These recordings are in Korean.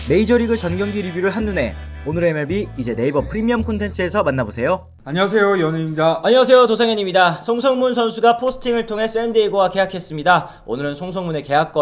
메이저리그 전경기 리뷰를 한눈에 오늘의 MLB 이제 네이버 프리미엄 콘텐츠에서 만나보세요. 안녕하세요, 연우입니다. 안녕하세요, 도상현입니다. 송성문 선수가 포스팅을 통해 샌디에고와 계약했습니다. 오늘은 송성문의 계약과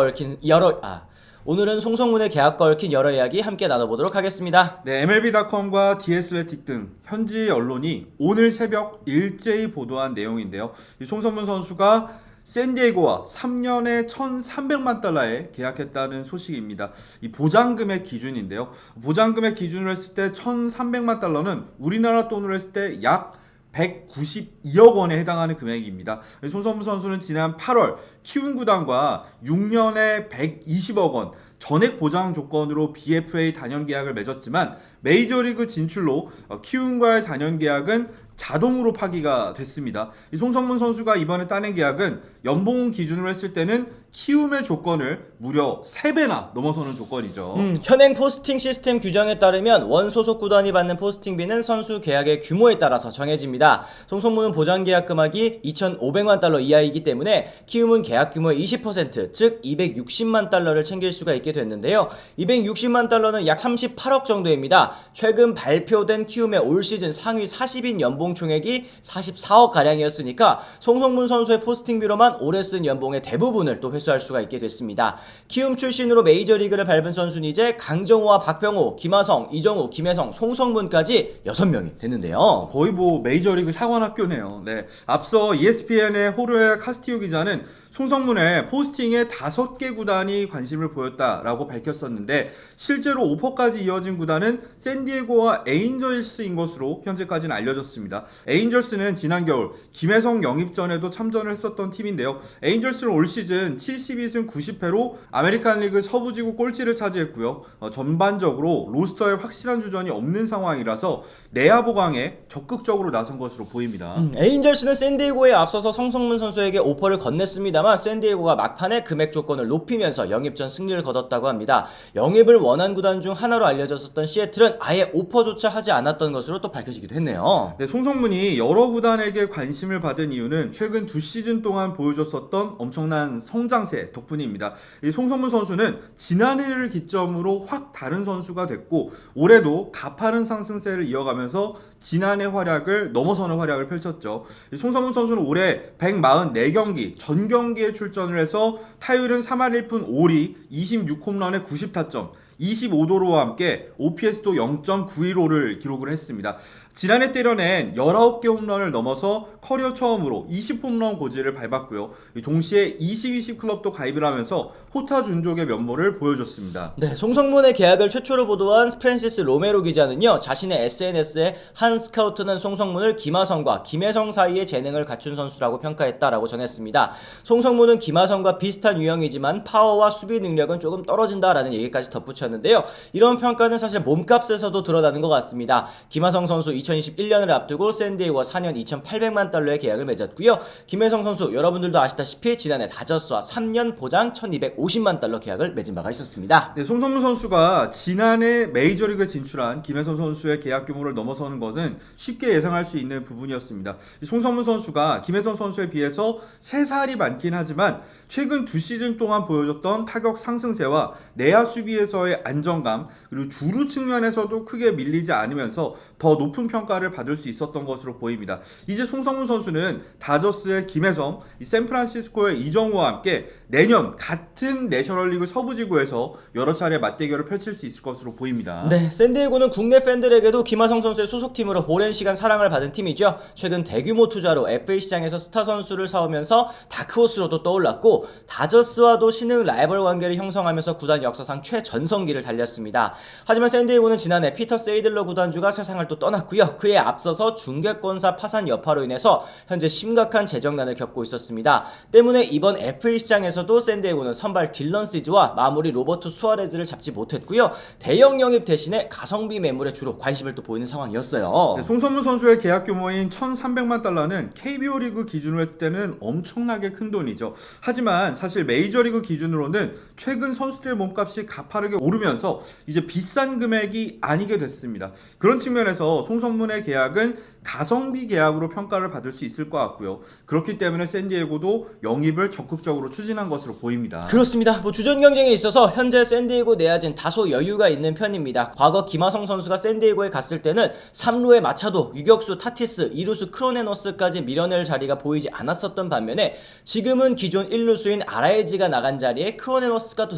얽힌 여러 이야기 함께 나눠보도록 하겠습니다. 네, MLB.com과 디애슬레틱 등 현지 언론이 오늘 새벽 일제히 보도한 내용인데요. 이 송성문 선수가 샌디에고와 3년에 1,300만 달러에 계약했다는 소식입니다. 이 보장금액 기준인데요. 보장금액 기준으로 했을 때 1,300만 달러는 우리나라 돈으로 했을 때 약 192억 원에 해당하는 금액입니다. 송성문 선수는 지난 8월 키움 구단과 6년에 120억 원 전액 보장 조건으로 BFA 단연 계약을 맺었지만 메이저리그 진출로 키움과의 단연 계약은 자동으로 파기가 됐습니다. 이 송성문 선수가 이번에 따낸 계약은 연봉 기준으로 했을 때는 키움의 조건을 무려 3배나 넘어서는 조건이죠. 현행 포스팅 시스템 규정에 따르면 원 소속 구단이 받는 포스팅비는 선수 계약의 규모에 따라서 정해집니다. 송성문은 보장 계약 금액이 2,500만 달러 이하이기 때문에 키움은 계약 규모의 20%, 즉 260만 달러를 챙길 수가 있게 됐는데요. 260만 달러는 약 38억 정도입니다. 최근 발표된 키움의 올 시즌 상위 40인 연봉 총액이 44억 가량이었으니까 송성문 선수의 포스팅비로만 올해 쓴 연봉의 대부분을 또 회수할 수가 있게 됐습니다. 키움 출신으로 메이저리그를 밟은 선수는 이제 강정호와 박병호, 김하성, 이정우, 김혜성, 송성문까지 6명이 됐는데요. 거의 뭐 메이저리그 상원학교네요. 네. 앞서 ESPN의 호르헤 카스티오 기자는 송성문의 포스팅에 5개 구단이 관심을 보였다라고 밝혔었는데 실제로 오퍼까지 이어진 구단은 샌디에고와 에인절스인 것으로 현재까지는 알려졌습니다. 에인절스는 지난 겨울 김혜성 영입전에도 참전을 했었던 팀인데요. 에인절스는 올 시즌 72승 90패로 아메리칸 리그 서부지구 꼴찌를 차지했고요. 전반적으로 로스터에 확실한 주전이 없는 상황이라서 내야 보강에 적극적으로 나선 것으로 보입니다. 에인절스는 샌디에고에 앞서서 송성문 선수에게 오퍼를 건넸습니다만 샌디에고가 막판에 금액 조건을 높이면서 영입전 승리를 거뒀다고 합니다. 영입을 원한 구단 중 하나로 알려졌었던 시애틀은 아예 오퍼조차 하지 않았던 것으로 또 밝혀지기도 했네요. 네, 송성문이 여러 구단에게 관심을 받은 이유는 최근 2시즌 동안 보여줬었던 엄청난 성장세 덕분입니다. 이 송성문 선수는 지난해를 기점으로 확 다른 선수가 됐고 올해도 가파른 상승세를 이어가면서 지난해 활약을 넘어서는 활약을 펼쳤죠. 이 송성문 선수는 올해 144경기 전 경기에 출전을 해서 타율은 3할 1푼 5리 26홈런에 90타점 25도로와 함께 OPS도 0.915를 기록을 했습니다. 지난해 때려낸 19개 홈런을 넘어서 커리어 처음으로 20홈런 고지를 밟았고요. 동시에 20-20 클럽도 가입을 하면서 호타 준족의 면모를 보여줬습니다. 네, 송성문의 계약을 최초로 보도한 프랜시스 로메로 기자는요, 자신의 SNS에 한 스카우트는 송성문을 김하성과 김혜성 사이에 재능을 갖춘 선수라고 평가했다라고 전했습니다. 송성문은 김하성과 비슷한 유형이지만 파워와 수비 능력은 조금 떨어진다라는 얘기까지 덧붙였는데요. 이런 평가는 사실 몸값에서도 드러나는 것 같습니다. 김하성 선수 2021년을 앞두고 샌디에고와 4년 2,800만 달러의 계약을 맺었고요. 김혜성 선수 여러분들도 아시다시피 지난해 다저스와 3년 보장 1,250만 달러 계약을 맺은 바가 있었습니다. 네, 송성문 선수가 지난해 메이저리그에 진출한 김혜성 선수의 계약 규모를 넘어서는 것은 쉽게 예상할 수 있는 부분이었습니다. 송성문 선수가 김혜성 선수에 비해서 3살이 많긴 하지만 최근 2시즌 동안 보여줬던 타격 상승세와 내야 수비에서의 안정감 그리고 주루 측면에서도 크게 밀리지 않으면서 더 높은 평가를 받을 수 있었던 것으로 보입니다. 이제 송성문 선수는 다저스의 김혜성, 샌프란시스코의 이정우와 함께 내년 같은 내셔널리그 서부지구에서 여러 차례 맞대결을 펼칠 수 있을 것으로 보입니다. 네, 샌디에고는 국내 팬들에게도 김하성 선수의 소속팀으로 오랜 시간 사랑을 받은 팀이죠. 최근 대규모 투자로 FA 시장에서 스타 선수를 사오면서 다크호스로도 떠올랐고 다저스와도 신흥 라이벌 관계를 형성하면서 구단 역사상 최전성기를 달렸습니다. 하지만 샌디에고는 지난해 피터 세이들러 구단주가 세상을 또 떠났고요. 그에 앞서서 중개권사 파산 여파로 인해서 현재 심각한 재정난을 겪고 있었습니다. 때문에 이번 FA 시장에서도 샌디에고는 선발 딜런 시즈와 마무리 로버트 수아레즈를 잡지 못했고요. 대형 영입 대신에 가성비 매물에 주로 관심을 또 보이는 상황이었어요. 네, 송성문 선수의 계약 규모인 1,300만 달러는 KBO 리그 기준으로 했을 때는 엄청나게 큰 돈이죠. 하지만 사실 메이저리그 기준으로는 최근 선수들의 몸값이 가파르게 오르고 오르면서 이제 비싼 금액이 아니게 됐습니다. 그런 측면에서 송성문의 계약은 가성비 계약으로 평가를 받을 수 있을 것 같고요. 그렇기 때문에 샌디에고도 영입을 적극적으로 추진한 것으로 보입니다. 그렇습니다. 뭐 주전 경쟁에 있어서 현재 샌디에고 내야진 다소 여유가 있는 편입니다. 과거 김하성 선수가 샌디에고에 갔을 때는 3루의 마차도, 유격수 타티스, 2루수 크로네너스까지 밀어낼 자리가 보이지 않았었던 반면에 지금은 기존 1루수인 아라에지가 나간 자리에 크로네너스가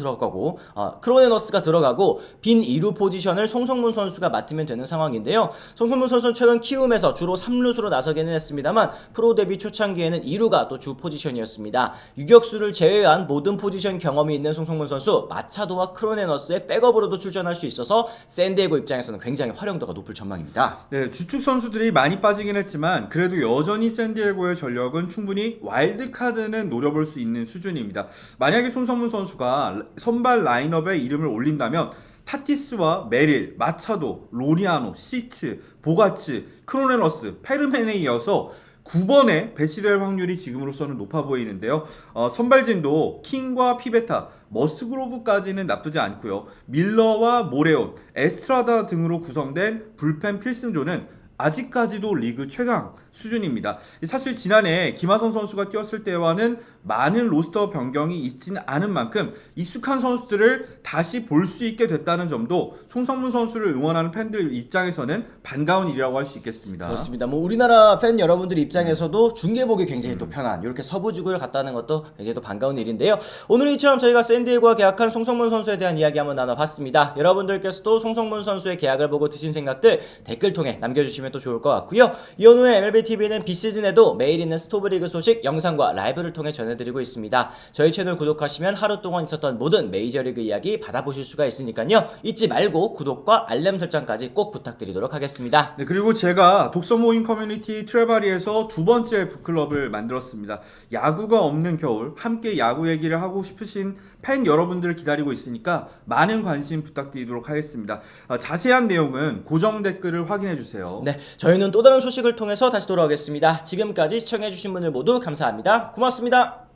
들어가고 빈 2루 포지션을 송성문 선수가 맡으면 되는 상황인데요. 송성문 선수는 최근 키움에서 주로 3루수로 나서기는 했습니다만 프로 데뷔 초창기에는 2루가 또 주 포지션이었습니다. 유격수를 제외한 모든 포지션 경험이 있는 송성문 선수, 마차도와 크로네너스의 백업으로도 출전할 수 있어서 샌디에고 입장에서는 굉장히 활용도가 높을 전망입니다. 네, 주축 선수들이 많이 빠지긴 했지만 그래도 여전히 샌디에고의 전력은 충분히 와일드카드는 노려볼 수 있는 수준입니다. 만약에 송성문 선수가 선발 라인업에 이름을 올린다면 타티스와 메릴, 마차도, 로리아노, 시츠, 보가츠, 크로네너스, 페르멘에 이어서 9번에 배치될 확률이 지금으로서는 높아 보이는데요. 선발진도 킹과 피베타, 머스그로브까지는 나쁘지 않고요. 밀러와 모레온, 에스트라다 등으로 구성된 불펜 필승조는 아직까지도 리그 최강 수준입니다. 사실 지난해 김하성 선수가 뛰었을 때와는 많은 로스터 변경이 있지는 않은 만큼 익숙한 선수들을 다시 볼 수 있게 됐다는 점도 송성문 선수를 응원하는 팬들 입장에서는 반가운 일이라고 할 수 있겠습니다. 그렇습니다. 뭐 우리나라 팬 여러분들 입장에서도 중계 보기 굉장히 또 편한 이렇게 서부지구를 갔다는 것도 굉장히 또 반가운 일인데요. 오늘 이처럼 저희가 샌디에고와 계약한 송성문 선수에 대한 이야기 한번 나눠봤습니다. 여러분들께서도 송성문 선수의 계약을 보고 드신 생각들 댓글 통해 남겨주시면 또 좋을 것 같고요. 이현우의 MLBTV는 비시즌에도 매일 있는 스토브리그 소식 영상과 라이브를 통해 전해드리고 있습니다. 저희 채널 구독하시면 하루 동안 있었던 모든 메이저리그 이야기 받아보실 수가 있으니까요. 잊지 말고 구독과 알람 설정까지 꼭 부탁드리도록 하겠습니다. 네, 그리고 제가 독서 모임 커뮤니티 트레바리에서 두 번째 북클럽을 만들었습니다. 야구가 없는 겨울, 함께 야구 얘기를 하고 싶으신 팬 여러분들 기다리고 있으니까 많은 관심 부탁드리도록 하겠습니다. 자세한 내용은 고정 댓글을 확인해 주세요. 네, 저희는 또 다른 소식을 통해서 다시 돌아오겠습니다. 지금까지 시청해주신 분들 모두 감사합니다. 고맙습니다.